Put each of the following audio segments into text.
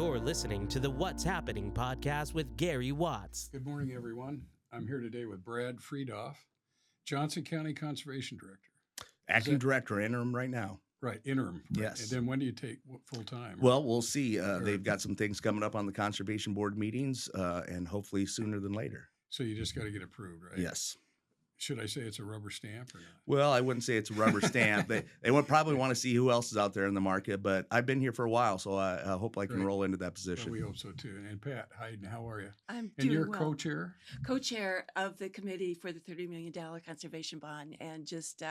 You're listening to the What's Happening podcast with Gary Watts. Good morning, everyone. I'm here today with Brad Freidof, Johnson County Conservation Director. Acting director, interim right now. Right, interim. Right. Yes. And then when do you take full time? Well, we'll see. They've got some things coming up on the Conservation Board meetings, and hopefully sooner than later. So you just got to get approved, right? Yes. Should I say it's a rubber stamp or not? Well, I wouldn't say it's a rubber stamp. They would probably want to see who else is out there in the market, but I've been here for a while, so I hope I can Great. roll into that Well, position. we hope so too. And Pat Heidan, how are you? I'm And doing you're well. co-chair? Co-chair of the committee for the $30 million conservation bond, and just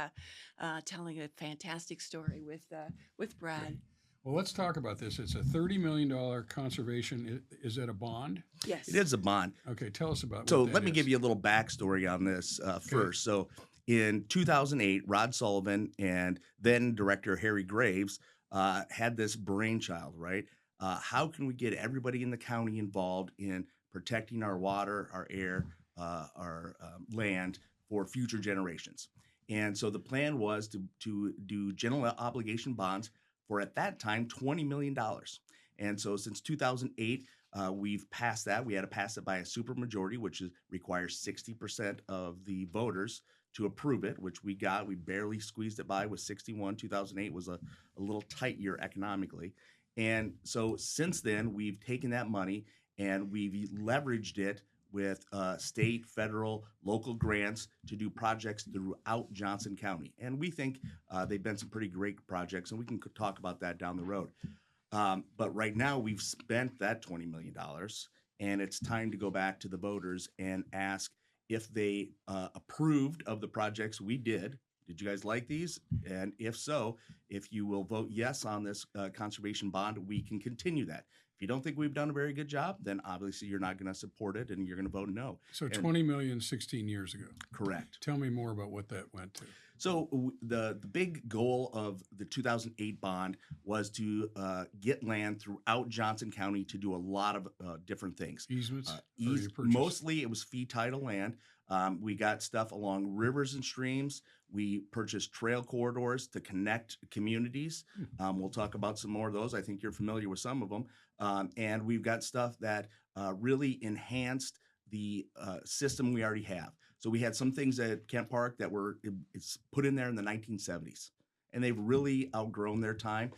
telling a fantastic story with Brad. Well, let's talk about this. It's a $30 million conservation. Is that a bond? Yes. It is a bond. Okay, tell us about So what that let me is. give you a little backstory on this first. So in 2008, Rod Sullivan and then director Harry Graves had this brainchild, right? How can we get everybody in the county involved in protecting our water, our air, our land for future generations? And so the plan was to do general obligation bonds for, at that time, $20 million. And so since 2008, we've passed that. We had to pass it by a supermajority, which requires 60% of the voters to approve it, which we got. We barely squeezed it by with 61. 2008 was a little tight year economically. And so since then, we've taken that money and we've leveraged it with state, federal, local grants to do projects throughout Johnson County. And we think they've been some pretty great projects, and we can talk about that down the road. But right now, we've spent that $20 million, and it's time to go back to the voters and ask if they approved of the projects we did. Did you guys like these? And if so, if you will vote yes on this conservation bond, we can continue that. If you don't think we've done a very good job, then obviously you're not going to support it and you're going to vote no. So 20 million 16 years ago. Correct. Tell me more about what that went to. So the big goal of the 2008 bond was to get land throughout Johnson County to do a lot of different things. Easements? Or you purchased? Mostly it was fee title land. We got stuff along rivers and streams. We purchased trail corridors to connect communities. We'll talk about some more of those. I think you're familiar with some of them. And we've got stuff that really enhanced the system we already have. So we had some things at Kent Park that it's put in there in the 1970s, and they've really outgrown their time.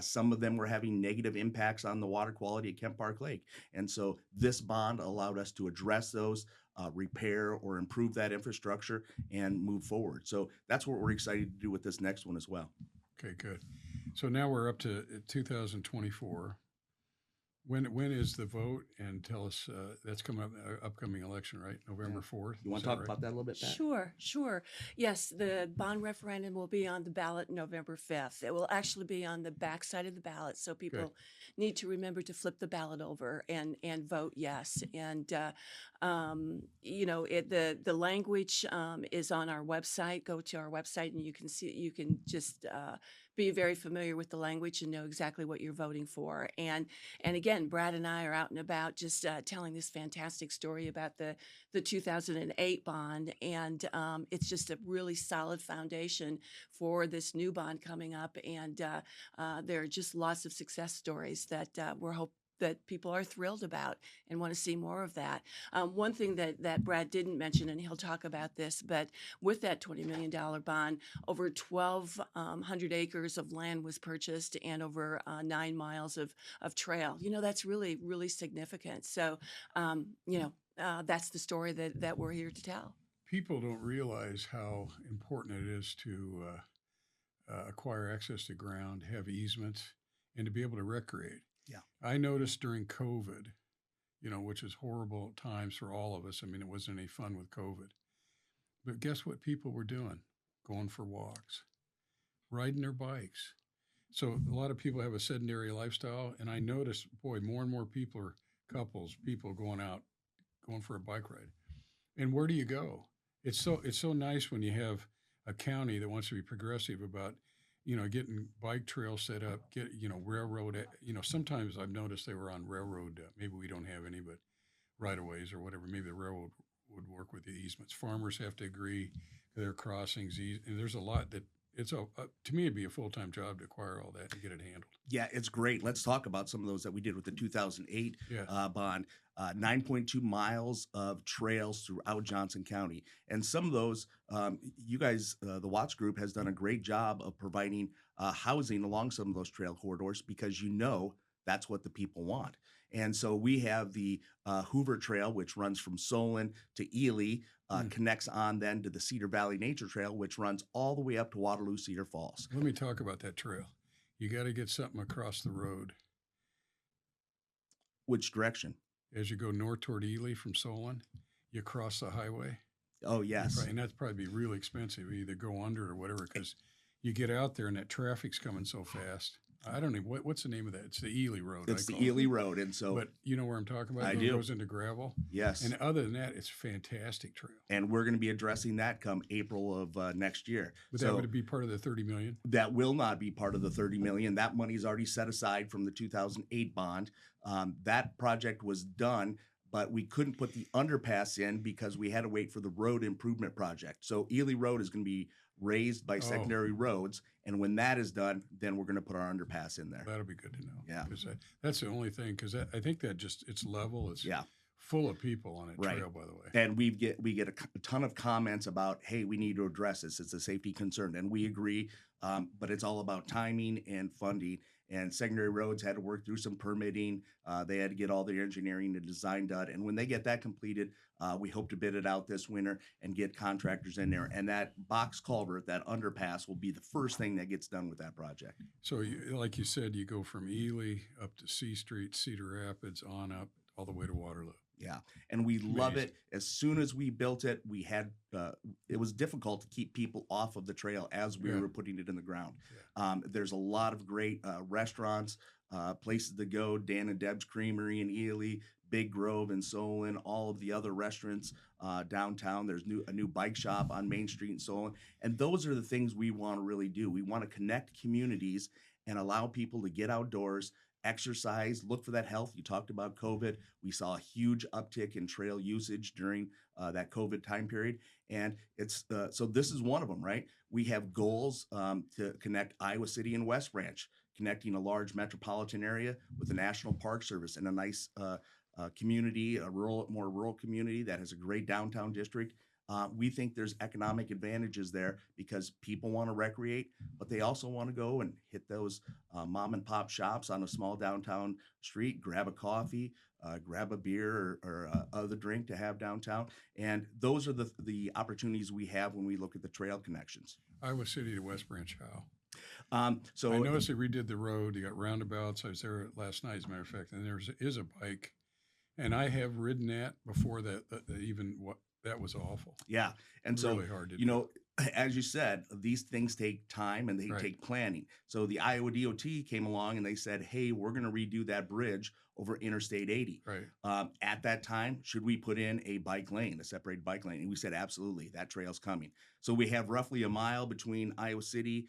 Some of them were having negative impacts on the water quality at Kent Park Lake. And so this bond allowed us to address those, repair or improve that infrastructure and move forward. So that's what we're excited to do with this next one as well. Okay, good. So now we're up to 2024. When is the vote? And tell us, that's coming up, upcoming election, right? November 4th. You want to talk about that a little bit, Pat? Sure. Yes, the bond referendum will be on the ballot November 5th. It will actually be on the back side of the ballot, so people need to remember to flip the ballot over and vote yes. And the language is on our website. Go to our website and you can just be very familiar with the language and know exactly what you're voting for. And again, Brad and I are out and about just telling this fantastic story about the 2008 bond. And it's just a really solid foundation for this new bond coming up. And there are just lots of success stories that we're hoping that people are thrilled about and want to see more of that. One thing that Brad didn't mention, and he'll talk about this, but with that $20 million bond, over 1,200 acres of land was purchased and over 9 miles of trail. That's really, really significant. So, that's the story that we're here to tell. People don't realize how important it is to acquire access to ground, have easements, and to be able to recreate. Yeah. I noticed during COVID, which is horrible times for all of us. I mean, it wasn't any fun with COVID. But guess what people were doing? Going for walks, riding their bikes. So a lot of people have a sedentary lifestyle, and I noticed, boy, more and more people are people going out, going for a bike ride. And where do you go? It's so nice when you have a county that wants to be progressive about getting bike trails set up, railroad, sometimes I've noticed they were on railroad, maybe we don't have any, but right-of-ways or whatever, maybe the railroad would work with the easements. Farmers have to agree, their crossings, and there's a lot that it's to me, it'd be a full-time job to acquire all that and get it handled. Yeah, it's great. Let's talk about some of those that we did with the 2008 Yeah. bond. 9.2 miles of trails throughout Johnson County. And some of those, you guys, the Watts Group has done a great job of providing housing along some of those trail corridors because that's what the people want. And so we have the Hoover Trail, which runs from Solon to Ely, connects on then to the Cedar Valley Nature Trail, which runs all the way up to Waterloo Cedar Falls. Let me talk about that trail. You got to get something across the road. Which direction? As you go north toward Ely from Solon, you cross the highway. Oh, yes. And that's probably be really expensive. You either go under or whatever, because you get out there and that traffic's coming so fast. I don't know what's the name of that. It's the Ely Road. It's the Ely Road, and so. But you know where I'm talking about. I It do. goes into gravel. Yes. And other than that, it's a fantastic trail. And we're going to be addressing that come April of next year. But that would be part of the $30 million. That will not be part of the $30 million. That money is already set aside from the 2008 bond. That project was done, but we couldn't put the underpass in because we had to wait for the road improvement project. So Ely Road is going to be raised by secondary roads, and when that is done, then we're going to put our underpass in there. That'll be good to know. Yeah. Because that's the only thing, because I think that it's level. It's full of people on that trail, by the way. And we get a ton of comments about, hey, we need to address this. It's a safety concern, and we agree. But it's all about timing and funding. And secondary roads had to work through some permitting. They had to get all their engineering and design done. And when they get that completed, we hope to bid it out this winter and get contractors in there. And that box culvert, that underpass, will be the first thing that gets done with that project. So, like you said, you go from Ely up to C Street, Cedar Rapids, on up all the way to Waterloo. Yeah, and we love it. As soon as we built it, we had it was difficult to keep people off of the trail as we were putting it in the ground. Yeah. There's a lot of great restaurants, places to go. Dan and Deb's Creamery in Ely, Big Grove in Solon, all of the other restaurants downtown. There's a new bike shop on Main Street in Solon, and those are the things we want to really do. We want to connect communities and allow people to get outdoors, exercise, look for that health. You talked about COVID. We saw a huge uptick in trail usage during that COVID time period. And it's so this is one of them, right? We have goals to connect Iowa City and West Branch, connecting a large metropolitan area with the National Park Service and a nice community, more rural community that has a great downtown district. We think there's economic advantages there because people want to recreate, but they also want to go and hit those mom and pop shops on a small downtown street, grab a coffee, grab a beer or other drink to have downtown. And those are the opportunities we have when we look at the trail connections. Iowa City to West Branch, how? So I noticed they redid the road. You got roundabouts. I was there last night, as a matter of fact, and there is a bike. And I have ridden that before that was awful. Yeah. And so, really hard to do. As you said, these things take time and they take planning. So the Iowa DOT came along and they said, hey, we're going to redo that bridge over Interstate 80. Right. At that time, should we put in a separated bike lane? And we said, absolutely, that trail's coming. So we have roughly a mile between Iowa City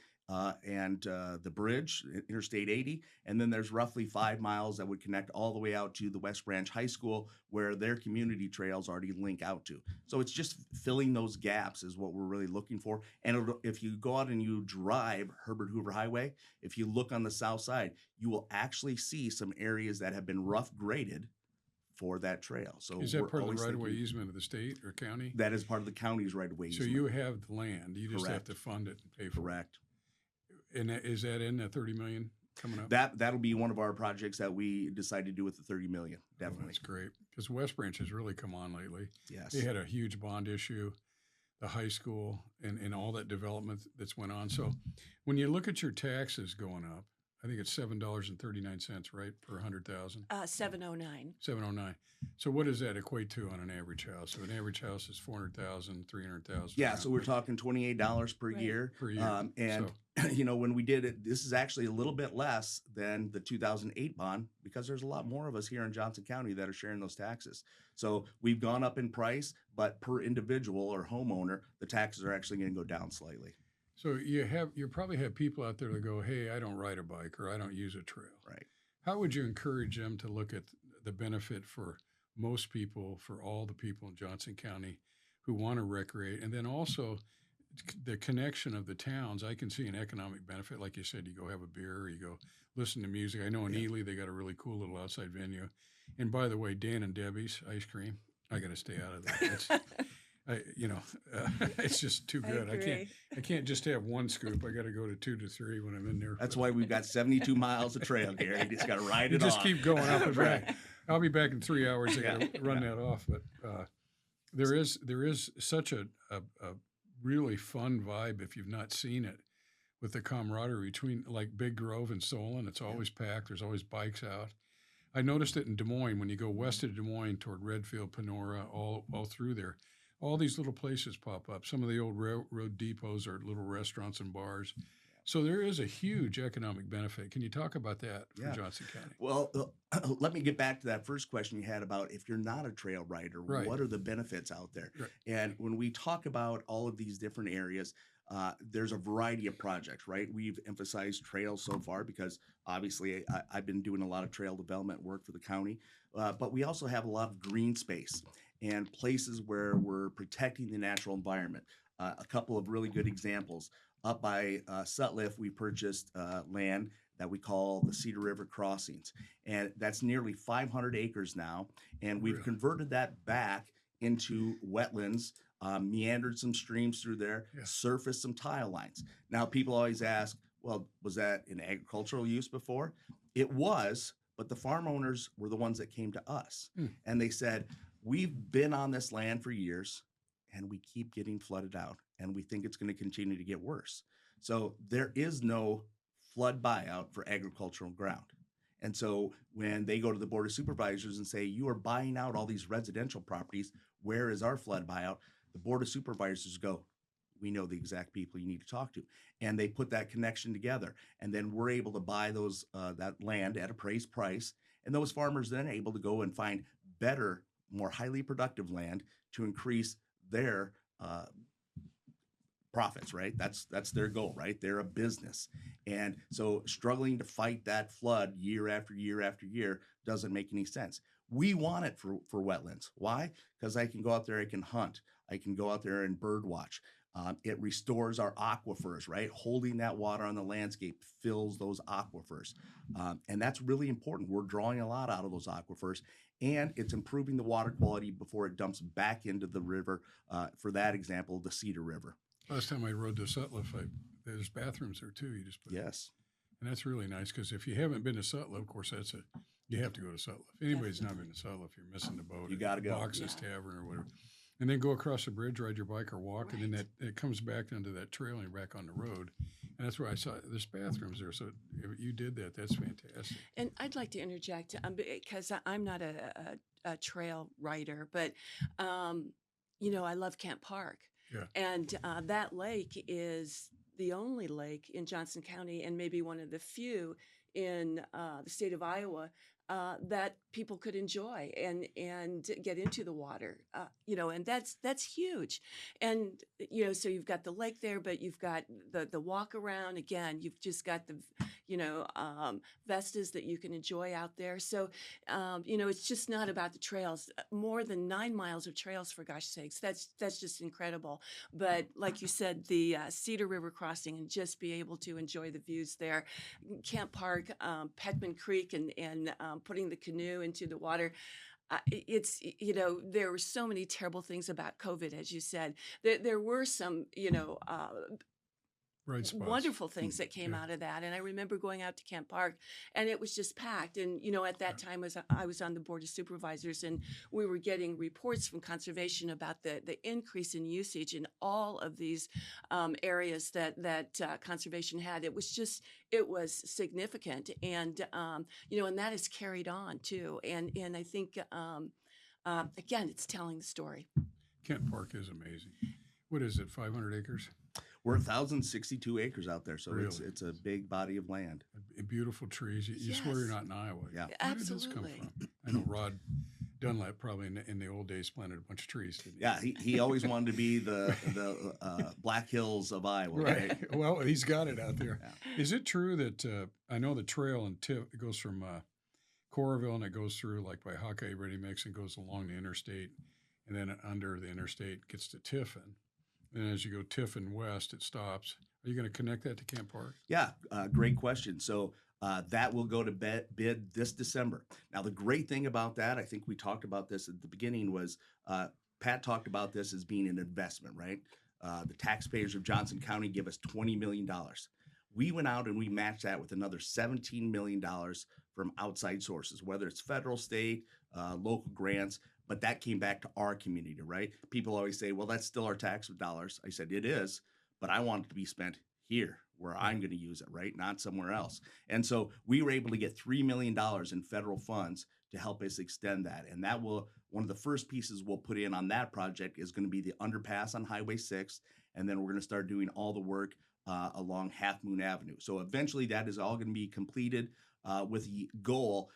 and the bridge, Interstate 80. And then there's roughly 5 miles that would connect all the way out to the West Branch High School, where their community trails already link out to. So it's just filling those gaps is what we're really looking for. And if you go out and you drive Herbert Hoover Highway, if you look on the south side, you will actually see some areas that have been rough graded for that trail. So is that part of the right-of-way easement of the state or county? That is part of the county's right-of-way easement. So you have the land. You just have Correct. to fund it and pay for Correct. it. And is that in the $30 million coming up? That'll be one of our projects that we decided to do with the $30 million. Definitely. Oh, that's great, because West Branch has really come on lately. Yes. They had a huge bond issue, the high school, and all that development that's went on. So when you look at your taxes going up, I think it's $7.39, right, per 100,000. 709. 709. So what does that equate to on an average house? So an average house is 400,000, 300,000. Yeah, so we're talking $28 per Right. year. Per year. And when we did it, this is actually a little bit less than the 2008 bond because there's a lot more of us here in Johnson County that are sharing those taxes. So we've gone up in price, but per individual or homeowner, the taxes are actually going to go down slightly. So you probably have people out there that go, hey, I don't ride a bike or I don't use a trail. Right. How would you encourage them to look at the benefit for most people, for all the people in Johnson County who want to recreate? And then also, the connection of the towns, I can see an economic benefit. Like you said, you go have a beer, or you go listen to music. I know in Ely they got a really cool little outside venue. And by the way, Dan and Debbie's ice cream, I got to stay out of that. It's just too good. I can't just have one scoop. I got to go to 2 to 3 when I'm in there. That's why we've got 72 miles of trail, Gary. You just got to ride you it just off. keep going up and back. I'll be back in 3 hours. I got to run that off. But there is such a really fun vibe if you've not seen it, with the camaraderie between like Big Grove and Solon. It's always packed. There's always bikes out. I noticed it in Des Moines when you go west of Des Moines toward Redfield, Panora, all through there. All these little places pop up. Some of the old railroad depots are little restaurants and bars. So there is a huge economic benefit. Can you talk about that for Johnson County? Well, let me get back to that first question you had about if you're not a trail rider, Right. what are the benefits out there? Right. And when we talk about all of these different areas, there's a variety of projects, right? We've emphasized trails so far because obviously I've been doing a lot of trail development work for the county, but we also have a lot of green space and places where we're protecting the natural environment. A couple of really good examples. Up by Sutliff, we purchased land that we call the Cedar River Crossings, and that's nearly 500 acres now, and we've converted that back into wetlands, meandered some streams through there, surfaced some tile lines. Now, people always ask, well, was that an agricultural use before? It was, but the farm owners were the ones that came to us, and they said, we've been on this land for years, and we keep getting flooded out, and we think it's going to continue to get worse. So there is no flood buyout for agricultural ground. And so when they go to the Board of Supervisors and say, you are buying out all these residential properties, where is our flood buyout? The Board of Supervisors go, we know the exact people you need to talk to. And they put that connection together. And then we're able to buy those that land at appraised price. And those farmers then are able to go and find better, more highly productive land to increase their profits, right? That's their goal, right? They're a business. And so struggling to fight that flood year after year after year doesn't make any sense. We want it for wetlands. Why? Because I can go out there, I can hunt, I can go out there and bird watch. It restores our aquifers, right? Holding that water on the landscape fills those aquifers. And that's really important. We're drawing a lot out of those aquifers, and it's improving the water quality before it dumps back into the river. For that example, the Cedar River. Last time I rode to Sutliff, there's bathrooms there too. You just put Yes. And that's really nice because if you haven't been to Sutliff, of course, you have to go to Sutliff. Anybody's not been to Sutliff, you're missing the boat. You got to go. Boxes Tavern or whatever. And then go across the bridge, ride your bike or walk, and then it comes back onto that trail and you're back on the road. And that's where I saw there's bathrooms there. So if you did that, that's fantastic. And I'd like to interject because I'm not a trail rider, but I love Camp Park. Yeah. And that lake is the only lake in Johnson County and maybe one of the few in the state of Iowa that people could enjoy and get into the water, and that's huge. And, so you've got the lake there, but you've got the walk around. Again, you've just got the, vistas that you can enjoy out there. So, it's just not about the trails. More than 9 miles of trails, for gosh sakes. That's just incredible. But like you said, the Cedar River crossing and just be able to enjoy the views there. Camp Park, Peckman Creek, and putting the canoe into the water. There were so many terrible things about COVID, as you said. There were some, Right spots. wonderful things that came out of that. And I remember going out to Camp Park and it was just packed. And, at that time I was on the Board of Supervisors and we were getting reports from conservation about the increase in usage in all of these areas that conservation had. It was significant. And, and that is carried on too. And I think, again, it's telling the story. Kent Park is amazing. What is it, 500 acres? We're 1,062 acres out there, so Really? it's a big body of land. Beautiful trees. You swear you're not in Iowa. Yeah. Where did this come Absolutely. from? I know Rod Dunlap probably in the old days planted a bunch of trees, didn't he? Yeah, he always wanted to be the Black Hills of Iowa, right? Well, he's got it out there. Yeah. Is it true that I know the trail in Tiff, it goes from Coralville and it goes through like by Hawkeye Ready Mix and goes along the interstate and then under the interstate gets to Tiffin. And as you go Tiffin west, it stops. Are you going to connect that to Camp Park? Yeah, great question. So that will go to bid this December. Now, the great thing about that, I think we talked about this at the beginning, was Pat talked about this as being an investment, right? The taxpayers of Johnson County give us $20 million. We went out and we matched that with another $17 million from outside sources, whether it's federal, state, local grants, but that came back to our community, right? People always say, well, that's still our tax dollars. I said, it is, but I want it to be spent here where I'm going to use it, right? Not somewhere else. And so we were able to get $3 million in federal funds to help us extend that. And that will, one of the first pieces we'll put in on that project is going to be the underpass on Highway 6. And then we're going to start doing all the work along Half Moon Avenue. So eventually that is all going to be completed with the goal.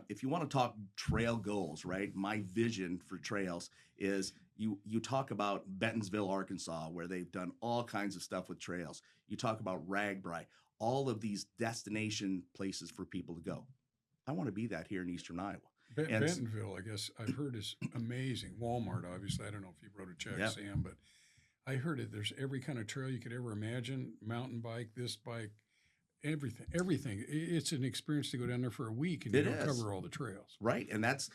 If you want to talk trail goals, right? My vision for trails is you talk about Bentonville, Arkansas, where they've done all kinds of stuff with trails. You talk about Ragbri, all of these destination places for people to go. I want to be that here in Eastern Iowa. Bentonville, I guess I've heard is amazing. Walmart, obviously. I don't know if you wrote a check, Yeah. Sam, but I heard it. There's every kind of trail you could ever imagine. Mountain bike, this bike, everything. It's an experience to go down there for a week and you don't cover all the trails. Right. And that's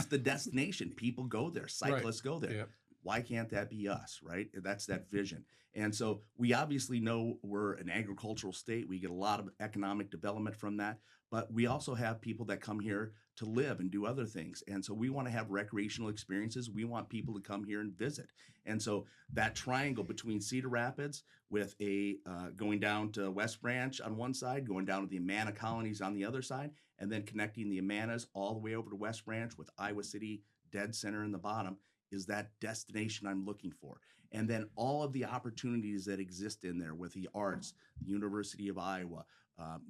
the destination. People go there. Cyclists go there. Yep. Why can't that be us, right? That's that vision. And so we obviously know we're an agricultural state. We get a lot of economic development from that. But we also have people that come here to live and do other things. And so we want to have recreational experiences. We want people to come here and visit. And so that triangle between Cedar Rapids with a going down to West Branch on one side, going down to the Amana colonies on the other side, and then connecting the Amanas all the way over to West Branch with Iowa City dead center in the bottom is that destination I'm looking for. And then all of the opportunities that exist in there with the arts, the University of Iowa.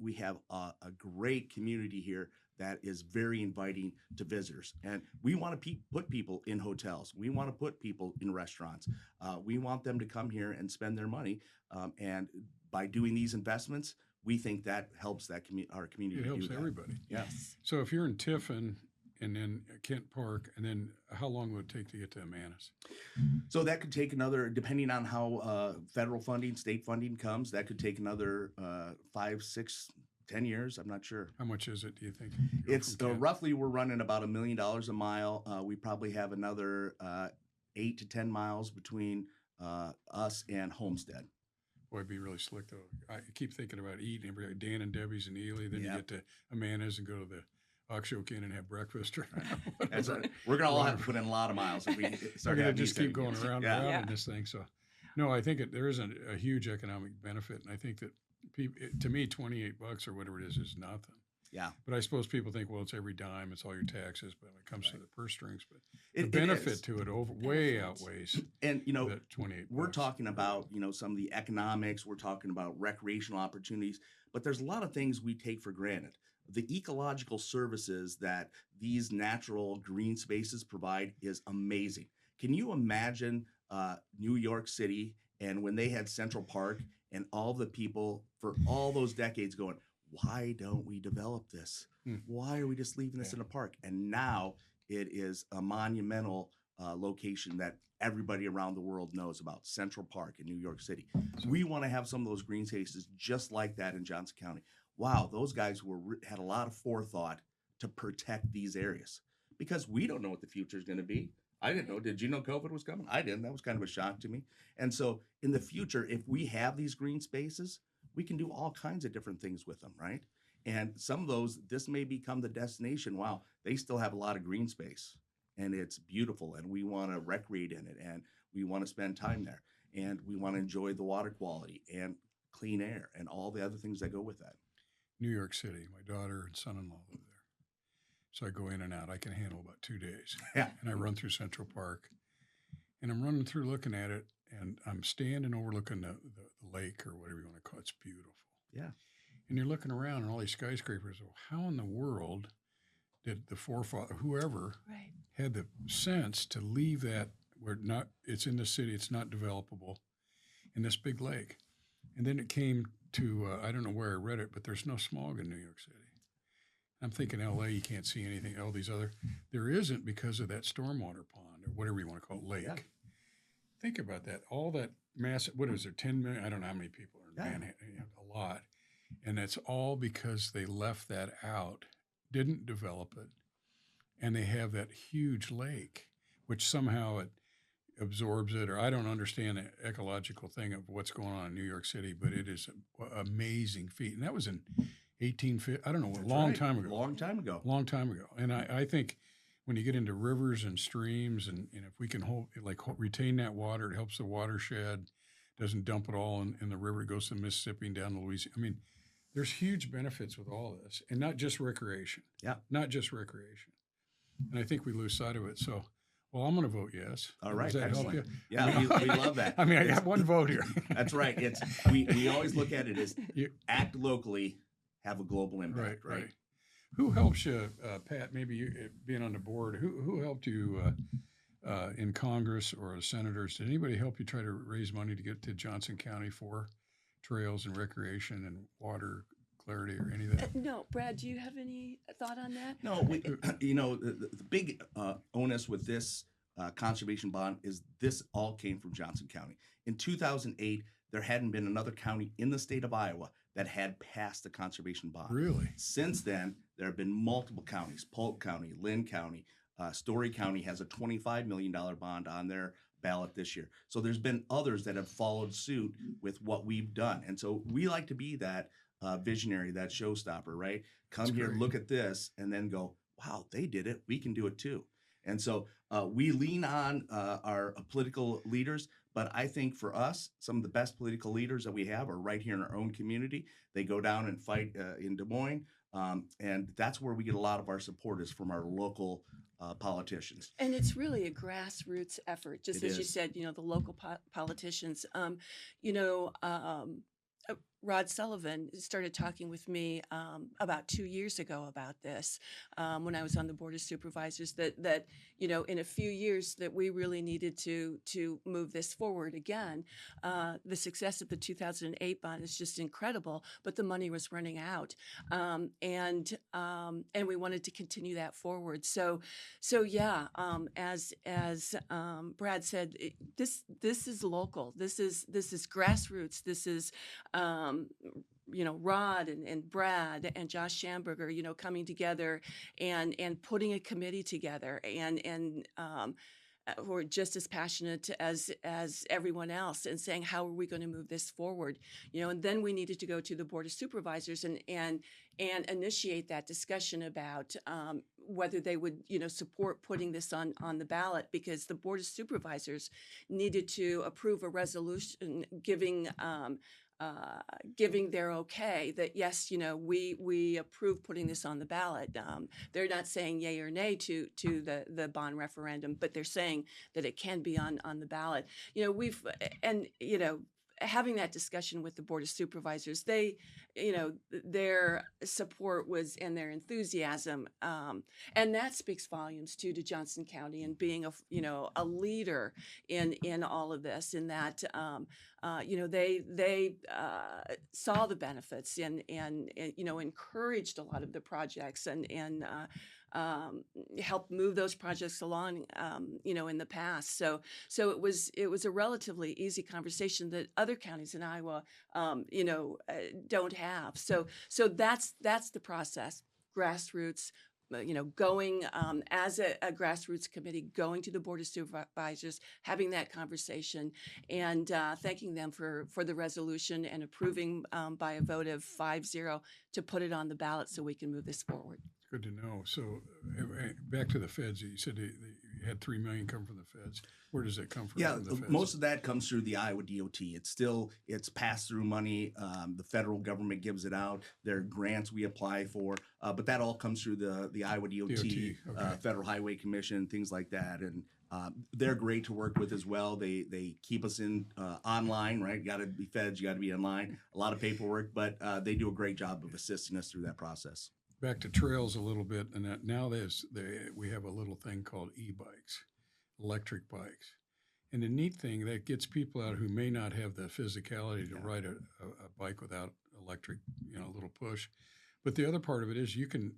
We have a great community here that is very inviting to visitors. And we want to put people in hotels. We want to put people in restaurants. We want them to come here and spend their money. And by doing these investments, we think that helps our community. It helps do that. everybody. Yes. So if you're in Tiffin and then Kent Park, and then how long would it take to get to Amanas? So that could take another, depending on how federal funding, state funding comes, that could take another 5, 6, 10 years. I'm not sure. How much is it, do you think? It's roughly, we're running about $1 million a mile. We probably have another 8 to 10 miles between us and Homestead. Boy, it'd be really slick, though. I keep thinking about eating every day. Dan and Debbie's in Ely. Then you get to Amanas and go to the Oxyoke Inn and have breakfast. Or That's right. We're going to all have to put in a lot of miles if we start We're going having to just these keep going things. around and around in this thing. So, no, I think there is a huge economic benefit. And I think that, to me, $28 or whatever it is nothing. Yeah. But I suppose people think, well, it's every dime, it's all your taxes. But when it comes to the purse strings, but the It benefit is. to it way outweighs And, that $28. we're talking about, some of the economics, we're talking about recreational opportunities, but there's a lot of things we take for granted. The ecological services that these natural green spaces provide is amazing. Can you imagine New York City and when they had Central Park and all the people for all those decades going, why don't we develop this? Why are we just leaving this in a park? And now it is a monumental location that everybody around the world knows about, Central Park in New York City. We want to have some of those green spaces just like that in Johnson County. Wow, those guys had a lot of forethought to protect these areas because we don't know what the future is going to be. I didn't know. Did you know COVID was coming? I didn't. That was kind of a shock to me. And so in the future, if we have these green spaces, we can do all kinds of different things with them, right? And some of those, this may become the destination. Wow, they still have a lot of green space and it's beautiful and we want to recreate in it and we want to spend time there and we want to enjoy the water quality and clean air and all the other things that go with that. New York City. My daughter and son-in-law live there. So I go in and out. I can handle about 2 days. Yeah. And I run through Central Park. And I'm running through looking at it, and I'm standing overlooking the lake or whatever you want to call it. It's beautiful. Yeah. And you're looking around and all these skyscrapers. Well, how in the world did the forefather, whoever, had the sense to leave that where it's in the city, it's not developable, in this big lake? And then it came to, I don't know where I read it, but there's no smog in New York City. I'm thinking LA, you can't see anything, all these other, there isn't because of that stormwater pond or whatever you want to call it, lake. Yeah. think about that. All that massive, what is there, 10 million? I don't know how many people are in Yeah. Manhattan, a lot. And it's all because they left that out, didn't develop it. And they have that huge lake, which somehow it absorbs it, or I don't understand the ecological thing of what's going on in New York City, but it is an amazing feat. And that was in 1850, I don't know, a That's long right. time ago. Long time ago. Long time ago. And I think when you get into rivers and streams, and if we can retain that water, it helps the watershed, doesn't dump it all in the river, it goes to the Mississippi and down to Louisiana. I mean, there's huge benefits with all this, and not just recreation. Yeah. Not just recreation. And I think we lose sight of it. So, well, I'm going to vote yes. All right. Does that help Excellent. you? Yeah, I mean, we love that. I mean, I got one vote here. That's right. We always look at it as act locally, have a global impact. Right. Who helps you, Pat? Maybe you being on the board. Who helped you in Congress or as senators? Did anybody help you try to raise money to get to Johnson County for trails and recreation and water clarity or any of that? No, Brad, do you have any thought on that? No, the big onus with this conservation bond is this all came from Johnson County. In 2008, there hadn't been another county in the state of Iowa that had passed the conservation bond. Really? Since then, there have been multiple counties: Polk County, Lynn County, Story County has a $25 million bond on their ballot this year. So there's been others that have followed suit with what we've done. And so we like to be that visionary, that showstopper, right? Come That's here, great. look at this, and then go, wow, they did it. We can do it too. And so we lean on our political leaders, but I think for us, some of the best political leaders that we have are right here in our own community. They go down and fight in Des Moines, and that's where we get a lot of our support is from our local politicians. And it's really a grassroots effort, just It as you is. said, the local politicians. Rod Sullivan started talking with me about 2 years ago about this when I was on the Board of Supervisors, that in a few years that we really needed to move this forward again. The success of the 2008 bond is just incredible, but the money was running out, and we wanted to continue that forward. So yeah, as Brad said, this is local. This is grassroots. This is Rod and Brad and Josh Schamberger, coming together and putting a committee together and who are just as passionate as everyone else and saying, how are we going to move this forward? And then we needed to go to the Board of Supervisors and initiate that discussion about whether they would, support putting this on the ballot, because the Board of Supervisors needed to approve a resolution giving their okay that yes, we approve putting this on the ballot. They're not saying yay or nay to the bond referendum, but they're saying that it can be on the ballot. Having that discussion with the Board of Supervisors, their support was and their enthusiasm, and that speaks volumes too to Johnson County and being a leader in all of this. In that they saw the benefits and encouraged a lot of the projects and helped move those projects along, in the past. So it was a relatively easy conversation that other counties in Iowa, don't have. So that's the process. Grassroots, going as a grassroots committee, going to the Board of Supervisors, having that conversation, and thanking them for the resolution and approving by a vote of 5-0 to put it on the ballot so we can move this forward. Good to know. So back to the feds. You said you had $3 million come from the feds. Where does that come from? Yeah, from the feds? most of that comes through the Iowa DOT. It's pass-through money. The federal government gives it out. There are grants we apply for, but that all comes through the Iowa DOT, okay. Federal Highway Commission, things like that. And they're great to work with as well. They keep us in online, right? You got to be feds. You got to be online. A lot of paperwork, but they do a great job of assisting us through that process. Back to trails a little bit, and now we have a little thing called e-bikes, electric bikes. And the neat thing, that gets people out who may not have the physicality to ride a bike without electric, a little push. But the other part of it is you can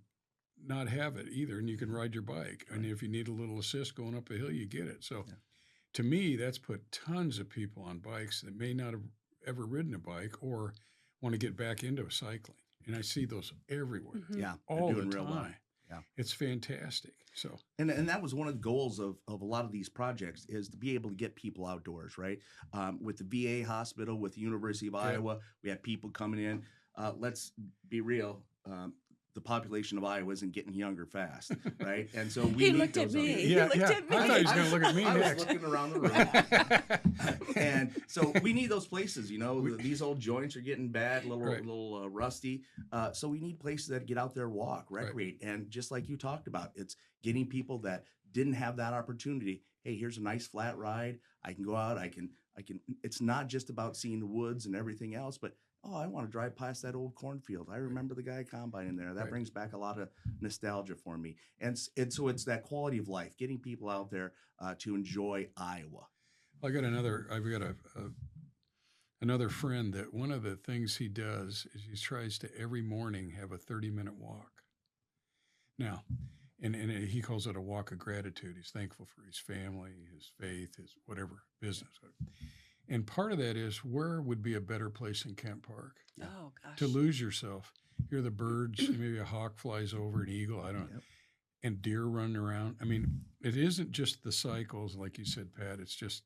not have it either, and you can ride your bike. And if you need a little assist going up a hill, you get it. So to me, that's put tons of people on bikes that may not have ever ridden a bike or want to get back into cycling. And I see those everywhere, Yeah, all they're the doing time. real well. Yeah. It's fantastic. So, And that was one of the goals of a lot of these projects is to be able to get people outdoors, right? With the VA hospital, with the University of Iowa, we had people coming in. Let's be real. The population of Iowa isn't getting younger fast, right? And so we He need looked at those me. yeah, He looked at me. I thought he was going to look at me I next. was looking around the room. And so we need those places, these old joints are getting bad, little rusty. So we need places that get out there, walk, recreate. And just like you talked about, it's getting people that didn't have that opportunity. Hey, here's a nice flat ride. I can go out. I can, it's not just about seeing the woods and everything else, but I want to drive past that old cornfield. I remember the guy combining there. That brings back a lot of nostalgia for me. And so it's that quality of life, getting people out there to enjoy Iowa. I've got another friend that one of the things he does is he tries to every morning have a 30-minute walk. Now, and he calls it a walk of gratitude. He's thankful for his family, his faith, his whatever business. And part of that is where would be a better place than Kent Park? Oh, gosh. To lose yourself. Hear the birds, maybe a hawk flies over, an eagle, I don't know, and deer running around. I mean, it isn't just the cycles, like you said, Pat. It's just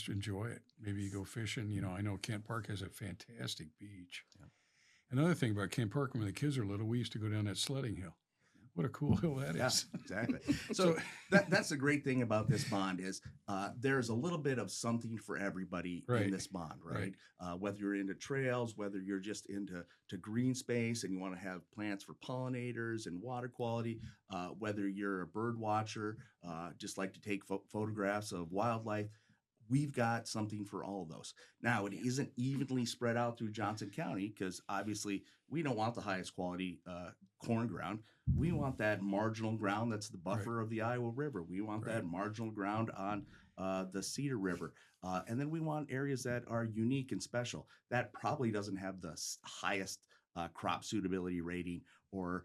enjoy it. Maybe you go fishing. I know Kent Park has a fantastic beach. Yeah. Another thing about Kent Park, when the kids are little, we used to go down that sledding hill. What a cool hill that is. Exactly. So that's the great thing about this bond is there's a little bit of something for everybody in this bond, right? Whether you're into trails, whether you're just into green space and you want to have plants for pollinators and water quality, whether you're a bird watcher, just like to take photographs of wildlife, we've got something for all of those. Now, it isn't evenly spread out through Johnson County because obviously we don't want the highest quality corn ground. We want that marginal ground that's the buffer of the Iowa River. We want that marginal ground on the Cedar River. And then we want areas that are unique and special. That probably doesn't have the highest crop suitability rating or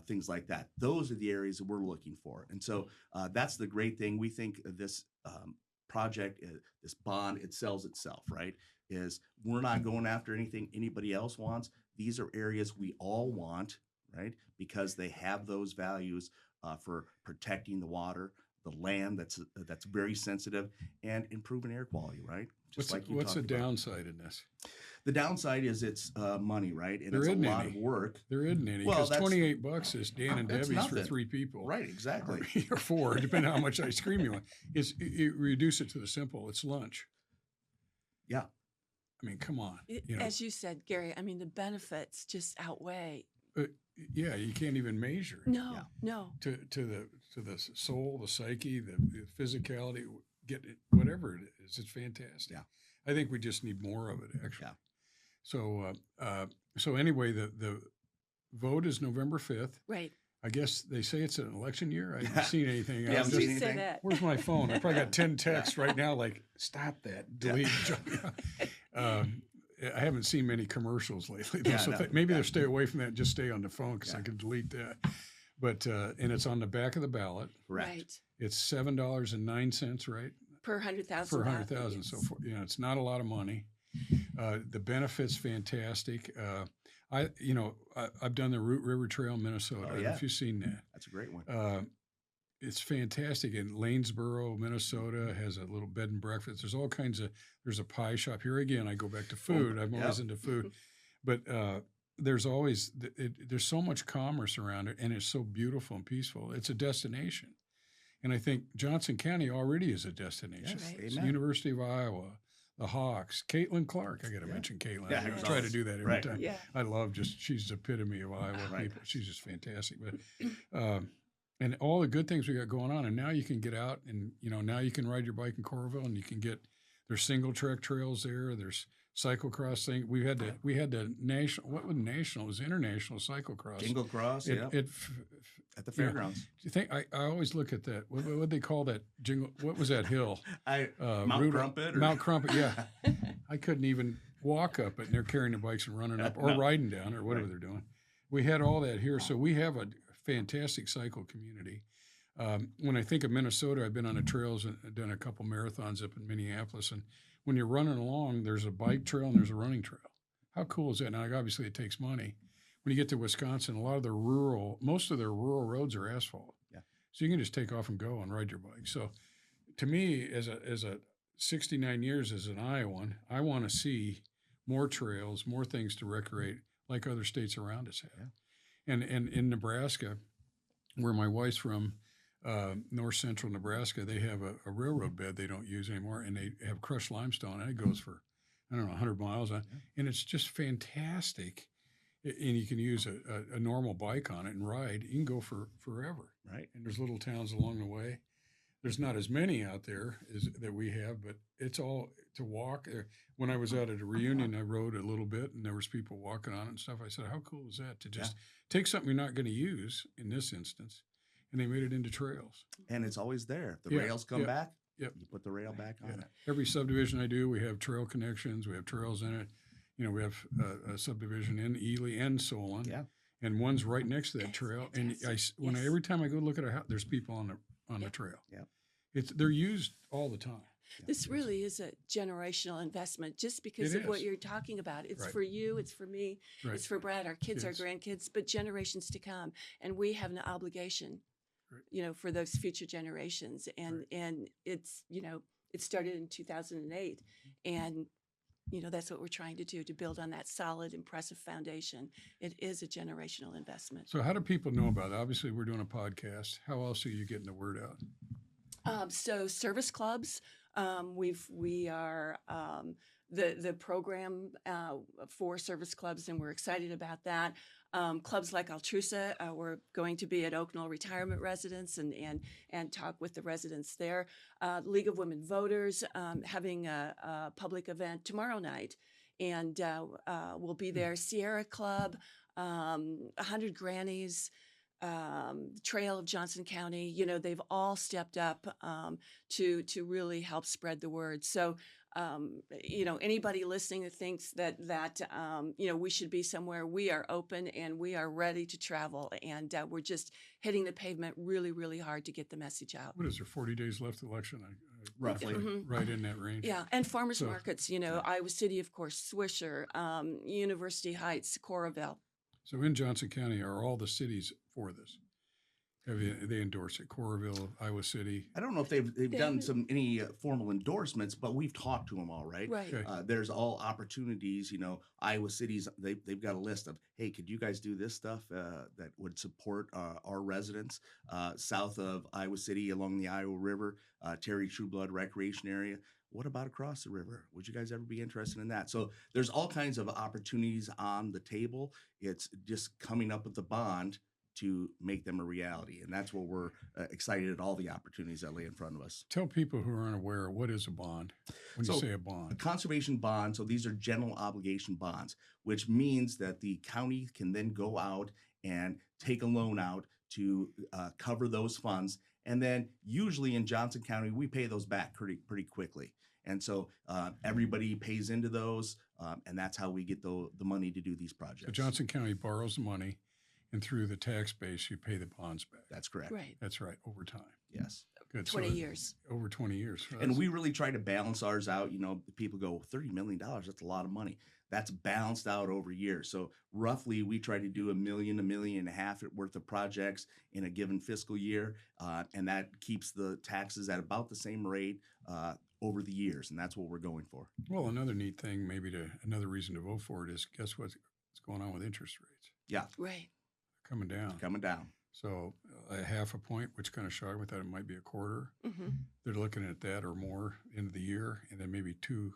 things like that. Those are the areas that we're looking for. And so that's the great thing. We think this project, this bond, it sells itself, right? Is we're not going after anything anybody else wants. These are areas we all want, right? Because they have those values for protecting the water, the land that's very sensitive, and improving air quality, right? What's the downside in this? The downside is it's money, right? And there it's a isn't lot any. of work. There isn't any, because $28 is Dan and Debbie's nothing. for 3 people. Right, exactly. Or 4, depending on how much ice cream you want. You reduce it to the simple. It's lunch. Yeah. I mean, come on. As you said, Gary, I mean, the benefits just outweigh. Yeah, you can't even measure it. No, no. To the soul, the psyche, the physicality, get it, whatever it is. It's fantastic. Yeah. I think we just need more of it, actually. Yeah. So anyway, the vote is November 5th. Right. I guess they say it's an election year. I haven't seen anything. You haven't seen anything? Say that. Where's my phone? I probably got 10 texts right now like, stop that, delete. I haven't seen many commercials lately, though, so maybe they'll stay away from that and just stay on the phone because I can delete that. But and it's on the back of the ballot. Right. It's $7.09, right? Per 100,000. Per 100,000. So it's not a lot of money. The benefits fantastic. I've done the Root River Trail in Minnesota. I don't know if you've seen that. That's a great one. It's fantastic. In Lanesboro, Minnesota, has a little bed and breakfast. There's all kinds of. There's a pie shop. Here again, I go back to food. I'm always into food, but there's always there's so much commerce around it, and it's so beautiful and peaceful. It's a destination, and I think Johnson County already is a destination. Yes, It's the University of Iowa, the Hawks, Caitlin Clark. I got to mention Caitlin. Yeah, I try to do that every time. Yeah. I love she's the epitome of Iowa people. She's just fantastic. But and all the good things we got going on, and now you can get out and now you can ride your bike in Coralville, and you can there's single track trails there. There's cyclocross thing. We had the national. What was national? It was international cyclocross. Jingle Cross. At the fairgrounds. Do you think I always look at that? What would they call that jingle? What was that hill? Mount Crumpet. Mount Crumpet. Yeah, I couldn't even walk up it, and they're carrying their bikes and running up, or riding down, or whatever they're doing. We had all that here, so we have a fantastic cycle community. When I think of Minnesota, I've been on the trails and done a couple marathons up in Minneapolis. And when you're running along, there's a bike trail and there's a running trail. How cool is that? Now, obviously, it takes money. When you get to Wisconsin, most of their rural roads are asphalt. Yeah. So you can just take off and go and ride your bike. So to me, as a 69 years as an Iowan, I want to see more trails, more things to recreate like other states around us have. Yeah. And in Nebraska, where my wife's from, north central Nebraska, they have a railroad bed they don't use anymore, and they have crushed limestone, and it goes for, I don't know, 100 miles. And it's just fantastic. And you can use a normal bike on it and ride. You can go for forever. Right. And there's little towns along the way. There's not as many out there that we have, but it's all to walk. When I was out at a reunion, I rode a little bit, and there was people walking on it and stuff. I said, how cool is that to just take something you're not going to use in this instance, and they made it into trails. And it's always there. If the rails come back, you put the rail back on it. Every subdivision I do, we have trail connections. We have trails in it. We have a subdivision in Ely and Solon. Yeah. And one's right next to that trail. Fantastic. And every time I go look at a house, there's people on the trail. Yeah. They're used all the time. This really is a generational investment just because of what you're talking about. It's for you, it's for me, it's for Brad, our kids, our grandkids, but generations to come. And we have an obligation, for those future generations. And it's, it started in 2008. And, that's what we're trying to do, to build on that solid, impressive foundation. It is a generational investment. So how do people know about it? Obviously, we're doing a podcast. How else are you getting the word out? So service clubs, we are the program for service clubs, and we're excited about that. Clubs like Altrusa, we're going to be at Oak Knoll Retirement Residence and talk with the residents there. League of Women Voters having a public event tomorrow night, and we'll be there. Sierra Club, 100 Grannies. Trail of Johnson County, they've all stepped up to really help spread the word. So, anybody listening that thinks that we should be somewhere, we are open and we are ready to travel, and we're just hitting the pavement really, really hard to get the message out. What is there, 40 days left election? Roughly. Right in that range. Yeah, and farmers markets, Iowa City, of course, Swisher, University Heights, Coralville. So in Johnson County, are all the cities for this? They endorse it? Coralville, Iowa City. I don't know if they've done any formal endorsements, but we've talked to them all, right? Right. Okay. There's all opportunities. Iowa City's they've got a list of, hey, could you guys do this stuff that would support our residents south of Iowa City along the Iowa River, Terry Trueblood Recreation Area. What about across the river? Would you guys ever be interested in that? So there's all kinds of opportunities on the table. It's just coming up with the bond to make them a reality. And that's what we're excited at, all the opportunities that lay in front of us. Tell people who aren't aware, what is a bond when you say a bond? A conservation bond, so these are general obligation bonds, which means that the county can then go out and take a loan out to cover those funds. And then usually in Johnson County, we pay those back pretty quickly. And so everybody pays into those, and that's how we get the money to do these projects. So Johnson County borrows the money, and through the tax base, you pay the bonds back. That's correct. Right. That's right, over time. Yes. Good. 20 years. Over 20 years. So And we really try to balance ours out. People go, $30 million, that's a lot of money. That's balanced out over years. So roughly, we try to do $1 million, $1.5 million worth of projects in a given fiscal year, and that keeps the taxes at about the same rate over the years, and that's what we're going for. Well, another neat thing, another reason to vote for it is, guess what's going on with interest rates? Yeah. Right. Coming down. Coming down. So a half a point, which kind of shocked. We thought it might be a quarter. Mm-hmm. They're looking at that or more into the year, and then maybe 2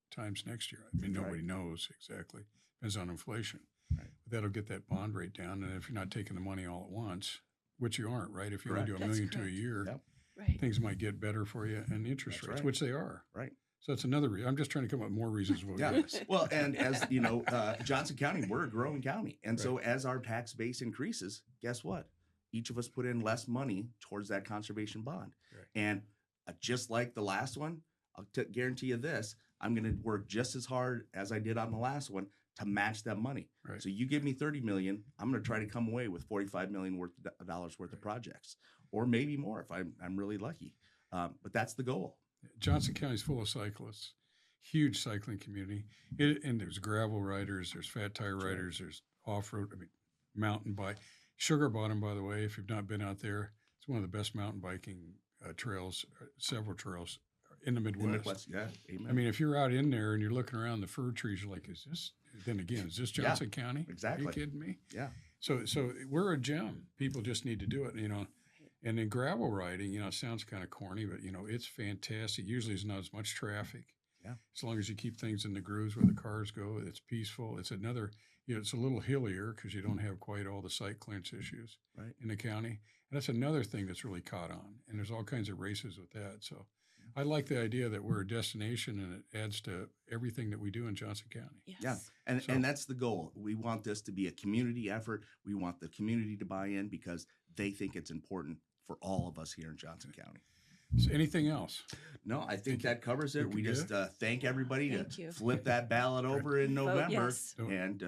times next year. I mean, nobody knows exactly. Depends on inflation. Right. But that'll get that bond rate down. And if you're not taking the money all at once, which you aren't, right? If you only do That's $1 million to a correct. year, Yep. Right. things might get better for you, and interest That's rates, right. which they are. Right. So that's another reason. I'm just trying to come up with more reasons to vote Yeah. yes. Well, and as you know, Johnson County, we're a growing county. And so as our tax base increases, guess what? Each of us put in less money towards that conservation bond. Right. And just like the last one, I'll guarantee you this, I'm going to work just as hard as I did on the last one to match that money. Right. So you give me 30 million, I'm going to try to come away with 45 million dollars worth of projects, or maybe more if I'm really lucky. But that's the goal. Johnson County is full of cyclists, huge cycling community, and there's gravel riders, there's fat tire riders, there's off-road, mountain bike. Sugar Bottom, by the way, if you've not been out there, it's one of the best mountain biking trails, several trails in the Midwest. Yeah, amen. I mean, if you're out in there and you're looking around the fir trees, you're like, is this Johnson County? Exactly. Are you kidding me? Yeah. So we're a gem. People just need to do it, And then gravel riding, it sounds kind of corny, but, it's fantastic. Usually there's not as much traffic. Yeah. As long as you keep things in the grooves where the cars go, it's peaceful. It's another, it's a little hillier because you don't have quite all the site clearance issues in the county. And that's another thing that's really caught on. And there's all kinds of races with that. So I like the idea that we're a destination and it adds to everything that we do in Johnson County. Yes. Yeah. And that's the goal. We want this to be a community effort. We want the community to buy in because they think it's important for all of us here in Johnson County. So anything else? No, I think that covers it. We just thank everybody Thank to you. flip that ballot over in November. yes. And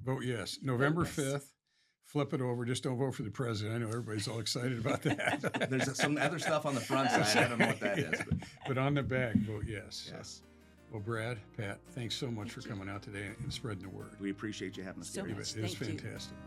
Vote yes. November Vote yes. 5th. Flip it over. Just don't vote for the president. I know everybody's all excited about that. there's some other stuff on the front side. I don't know what that is. But on the back, vote yes. Yes. Well, Brad, Pat, thanks so much for coming out today and spreading the word. We appreciate you having us So here. much. It was Thank you. fantastic.